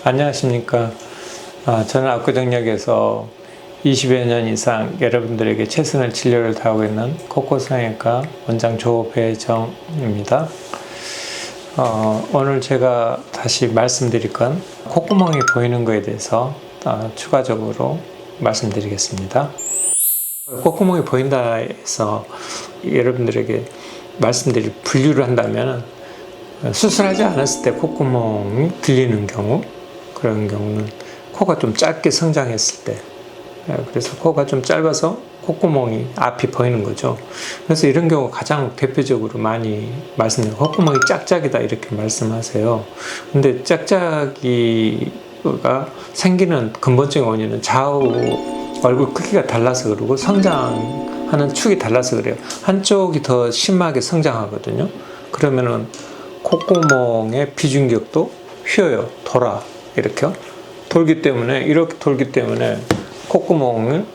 안녕하십니까. 저는 압구정역에서 20여 년 이상 여러분들에게 최선의 진료를 다하고 있는 코코성형외과 원장 조배정입니다. 오늘 제가 다시 말씀드릴 건 콧구멍이 보이는 것에 대해서 추가적으로 말씀드리겠습니다. 콧구멍이 보인다 해서 여러분들에게 말씀드릴 분류를 한다면 수술하지 않았을 때 콧구멍이 들리는 경우, 그런 경우는 코가 좀 짧게 성장했을 때, 그래서 코가 좀 짧아서 콧구멍이 앞이 보이는 거죠. 그래서 이런 경우 가장 대표적으로 많이 말씀드려요. 콧구멍이 짝짝이다 이렇게 말씀하세요. 근데 짝짝이가 생기는 근본적인 원인은 좌우 얼굴 크기가 달라서 그러고 성장하는 축이 달라서 그래요. 한쪽이 더 심하게 성장하거든요. 그러면은 콧구멍의 비중격도 휘어요. 돌아. 이렇게 돌기 때문에, 이렇게 돌기 때문에 콧구멍을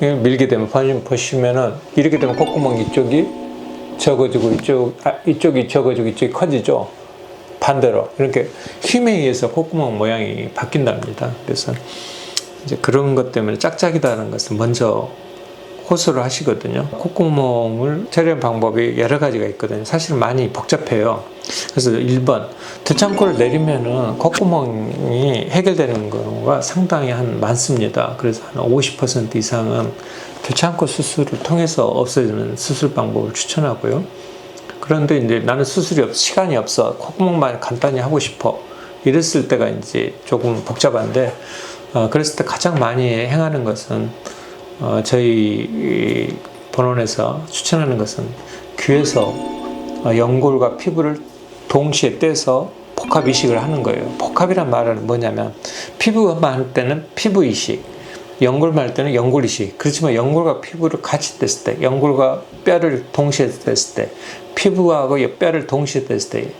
밀게 되면, 보시면은 이렇게 되면 콧구멍 이쪽이 적어지고 이쪽이 적어지고 이쪽이 커지죠. 반대로 이렇게 힘에 의해서 콧구멍 모양이 바뀐답니다. 그래서 이제 그런 것 때문에 짝짝이다는 것을 먼저 호소를 하시거든요. 콧구멍을 처리하는 방법이 여러 가지가 있거든요. 사실 많이 복잡해요. 그래서 1번, 듣창코를 내리면은 콧구멍이 해결되는 경우가 상당히 많습니다. 그래서 한 50% 이상은 듣창코 수술을 통해서 없애주는 수술 방법을 추천하고요. 그런데 이제 나는 시간이 없어. 콧구멍만 간단히 하고 싶어. 이랬을 때가 이제 조금 복잡한데, 그랬을 때 가장 많이 행하는 것은 저희 본원에서 추천하는 것은 귀에서 연골과 피부를 동시에 떼서 복합 이식을 하는 거예요. 복합이란 말은 뭐냐면 피부만 할 때는 피부 이식, 연골만 할 때는 연골 이식. 그렇지만 연골과 피부를 같이 뗐을 때, 연골과 뼈를 동시에 뗐을 때, 피부하고 뼈를 동시에 뗐을 때,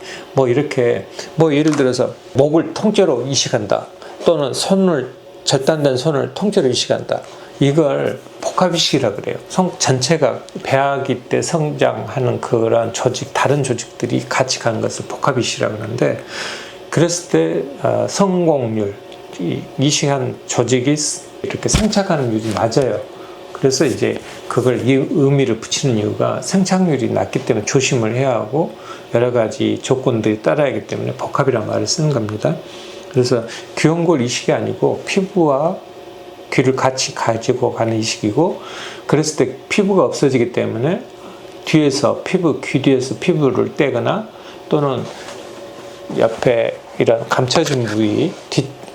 이렇게 예를 들어서 목을 통째로 이식한다, 또는 절단된 손을 통째로 이식한다. 이걸 복합이식이라 그래요. 전체가 배아기 때 성장하는 그런 다른 조직들이 같이 가는 것을 복합이식이라고 하는데, 그랬을 때 성공률, 이식한 조직이 이렇게 생착하는 율이 낮아요. 그래서 이제 그걸 의미를 붙이는 이유가 생착률이 낮기 때문에 조심을 해야 하고 여러 가지 조건들이 따라야 하기 때문에 복합이라는 말을 쓰는 겁니다. 그래서 귀연골 이식이 아니고 피부와 귀를 같이 가지고 가는 이식이고, 그랬을 때 피부가 없어지기 때문에 귀 뒤에서 피부를 떼거나, 또는 옆에 이런 감춰진 부위,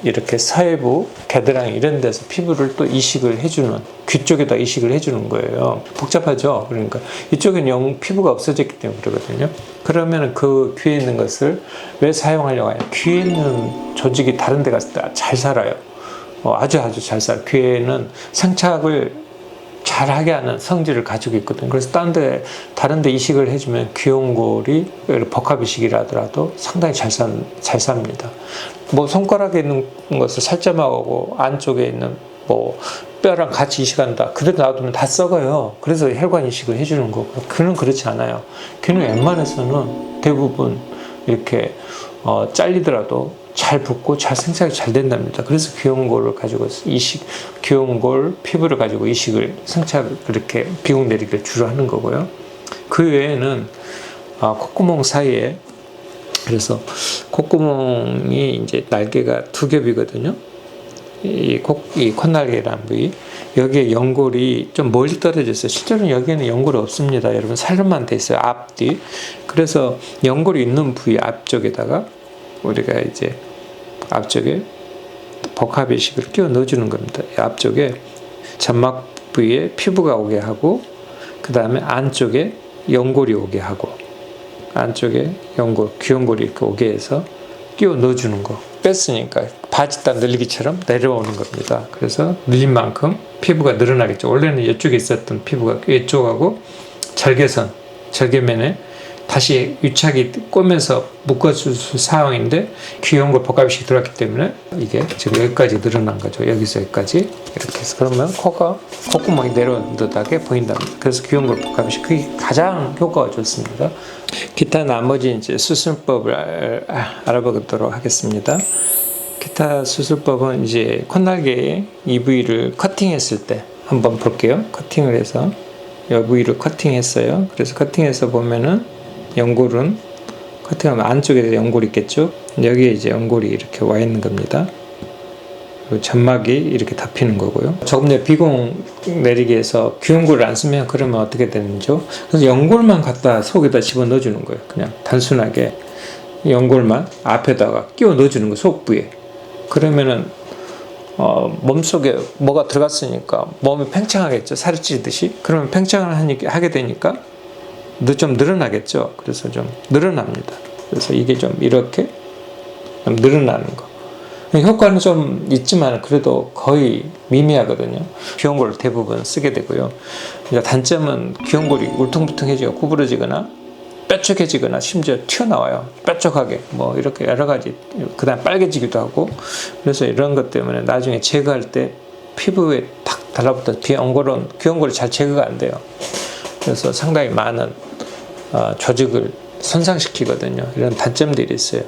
이렇게 서해부, 겨드랑이 이런 데서 피부를 또 이식을 해주는, 귀 쪽에다 이식을 해주는 거예요. 복잡하죠? 그러니까 이쪽은 피부가 없어졌기 때문에 그러거든요. 그러면 그 귀에 있는 것을 왜 사용하려고 하냐? 귀에 있는 조직이 다른 데 갔을 때 잘 살아요. 아주 잘 살아요. 귀에는 생착을 잘하게 하는 성질을 가지고 있거든요. 그래서 다른 데 이식을 해주면 귀연골이 복합 이식이라 하더라도 상당히 잘 삽니다. 손가락에 있는 것을 살점하고 안쪽에 있는 뼈랑 같이 이식한다, 그대로 놔두면 다 썩어요. 그래서 혈관 이식을 해주는 거고, 귀는 그렇지 않아요. 귀는 웬만해서는 대부분 이렇게 잘리더라도 잘 붙고 잘 생착이 잘 된답니다. 그래서 귀연골을 가지고 귀연골 피부를 가지고 이렇게 비공 내리기를 주로 하는 거고요. 그 외에는 콧구멍 사이에, 그래서 콧구멍이 이제 날개가 두 겹이거든요. 이 콧날개라는 부위, 여기에 연골이 좀 멀리 떨어져 있어요. 실제로는 여기에는 연골이 없습니다. 여러분, 살로만 돼 있어요. 앞뒤. 그래서 연골이 있는 부위 앞쪽에다가 우리가 이제 앞쪽에 복합 이식을 끼워 넣어주는 겁니다. 앞쪽에 점막 부위에 피부가 오게 하고, 그 다음에 안쪽에 연골이 오게 하고, 안쪽에 귀연골이 이렇게 오게 해서 끼워 넣어주는 거. 뺐으니까 바짓단 늘리기처럼 내려오는 겁니다. 그래서 늘린 만큼 피부가 늘어나겠죠. 원래는 이쪽에 있었던 피부가 이쪽하고 절개면에 다시 유착이 꼬면서 묶어줄 상황인데, 귀연골 복합이식이 들어갔기 때문에 이게 지금 여기까지 늘어난 거죠. 여기서 여기까지 이렇게 해서, 그러면 콧구멍이 내려온 듯하게 보인답니다. 그래서 귀연골 복합이식, 그게 가장 효과가 좋습니다. 기타 나머지 이제 수술법을 알아보도록 하겠습니다. 기타 수술법은 이제 콧날개 이 부위를 커팅했을 때 한번 볼게요. 커팅을 해서 이 부위를 커팅했어요. 그래서 커팅해서 보면은 연골은 커팅하면 안쪽에 연골이 있겠죠. 여기에 이제 연골이 이렇게 와 있는 겁니다. 그리고 점막이 이렇게 덮이는 거고요. 조금 전에 비공 내리기에서 귀연골을 안 쓰면 그러면 어떻게 되는지요? 그래서 연골만 갖다 속에다 집어 넣어주는 거예요. 그냥 단순하게 연골만 앞에다가 끼워 넣어주는 거, 속부에. 그러면은 몸속에 뭐가 들어갔으니까 몸이 팽창하겠죠. 살이 찌듯이. 그러면 팽창을 하게 되니까 좀 늘어나겠죠. 그래서 좀 늘어납니다. 그래서 이게 좀 이렇게 좀 늘어나는 거. 효과는 좀 있지만 그래도 거의 미미하거든요. 귀연골을 대부분 쓰게 되고요. 그러니까 단점은 귀연골이 울퉁불퉁해지고 구부러지거나 뾰족해지거나 심지어 튀어나와요. 뾰족하게 뭐 이렇게 여러 가지, 그다음 빨개지기도 하고. 그래서 이런 것 때문에 나중에 제거할 때 피부에 탁 달라붙어서 귀연골이 잘 제거가 안 돼요. 그래서 상당히 많은 조직을 손상시키거든요. 이런 단점들이 있어요.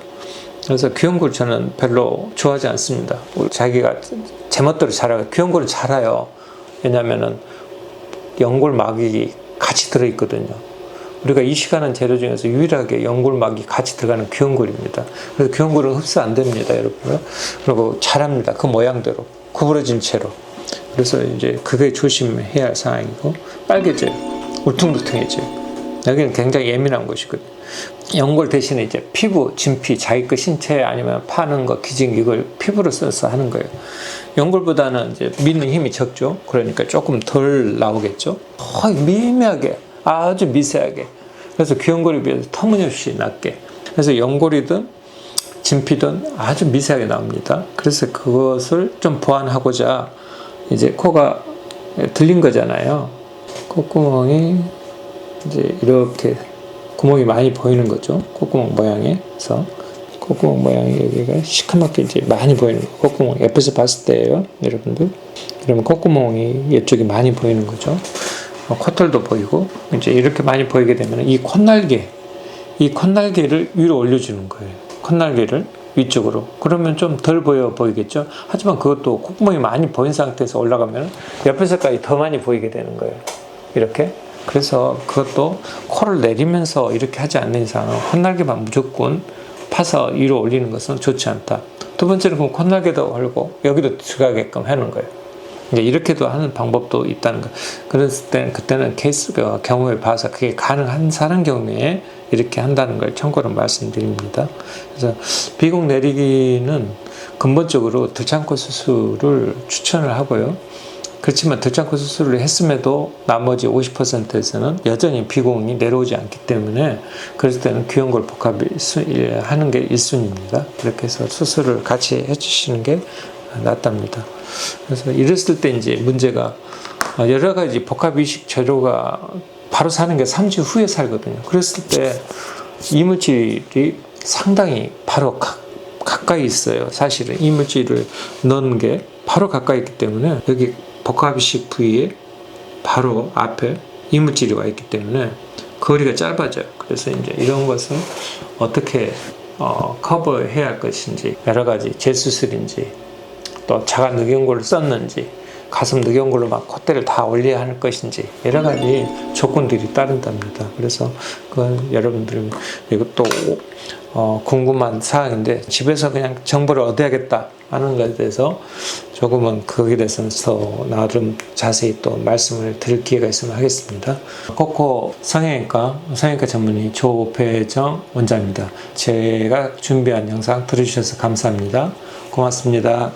그래서 귀연골 저는 별로 좋아하지 않습니다. 자기가 제멋대로 자라요. 귀연골은 자라요. 왜냐하면은 연골막이 같이 들어있거든요. 우리가 이식하는 재료 중에서 유일하게 연골막이 같이 들어가는 귀연골입니다. 그래서 귀연골은 흡수 안 됩니다, 여러분. 그리고 자랍니다. 그 모양대로 구부러진 채로. 그래서 이제 그게 조심해야 할 상황이고, 빨개져요. 울퉁불퉁해져요. 여기는 굉장히 예민한 곳이거든요. 연골 대신에 이제 피부, 진피, 자기 거 신체 아니면 파는 거, 기증 이걸 피부로 써서 하는 거예요. 연골보다는 이제 미는 힘이 적죠. 그러니까 조금 덜 나오겠죠. 거의 미미하게, 아주 미세하게. 그래서 귀연골에 비해서 터무니없이 낮게. 그래서 연골이든 진피든 아주 미세하게 나옵니다. 그래서 그것을 좀 보완하고자 이제 코가 들린 거잖아요. 콧구멍이 이제 이렇게 구멍이 많이 보이는 거죠. 콧구멍 모양에서. 콧구멍 모양이 여기가 시커멓게 이제 많이 보이는 거. 콧구멍 옆에서 봤을 때예요, 여러분들. 그러면 콧구멍이 이쪽이 많이 보이는 거죠. 콧털도 보이고 이제 이렇게 많이 보이게 되면 이 콧날개를 위로 올려주는 거예요. 콧날개를 위쪽으로. 그러면 좀 덜 보이겠죠. 하지만 그것도 콧구멍이 많이 보인 상태에서 올라가면 옆에서까지 더 많이 보이게 되는 거예요. 이렇게. 그래서 그것도 코를 내리면서 이렇게 하지 않는 이상은 콧날개만 무조건 파서 위로 올리는 것은 좋지 않다. 두 번째는 그럼 콧날개도 걸고 여기도 들어가게끔 하는 거예요. 이제 이렇게도 하는 방법도 있다는 거. 그랬을 때는 그때는 케이스가 경우에 봐서 그게 가능한 사람 경우에 이렇게 한다는 걸 참고로 말씀드립니다. 그래서 비공 내리기는 근본적으로 들창코 수술을 추천을 하고요. 그렇지만 들창코 수술을 했음에도 나머지 50%에서는 여전히 비공이 내려오지 않기 때문에 그럴 때는 귀연골 복합을 하는 게 1순위입니다. 그렇게 해서 수술을 같이 해주시는 게 낫답니다. 그래서 이랬을 때 이제 문제가 여러 가지 복합 이식 재료가 바로 사는 게 3주 후에 살거든요. 그랬을 때 이물질이 상당히 바로 가까이 있어요. 사실은 이물질을 넣는 게 바로 가까이 있기 때문에 여기 복합 이식 부위에 바로 앞에 이물질이 와 있기 때문에 거리가 짧아져요. 그래서 이제 이런 것을 어떻게 커버해야 할 것인지, 여러 가지 재수술인지, 또 자가 늑연골을 썼는지, 가슴 늑연골로 막 콧대를 다 올려야 할 것인지, 여러 가지 조건들이 따른답니다. 그래서 그건 여러분들 이것도 궁금한 사항인데 집에서 그냥 정보를 얻어야겠다 하는 것에 대해서 조금은 거기에 대해서는 더 나름 자세히 또 말씀을 드릴 기회가 있으면 하겠습니다. 코코 성형외과 전문의 조배정 원장입니다. 제가 준비한 영상 들어주셔서 감사합니다. 고맙습니다.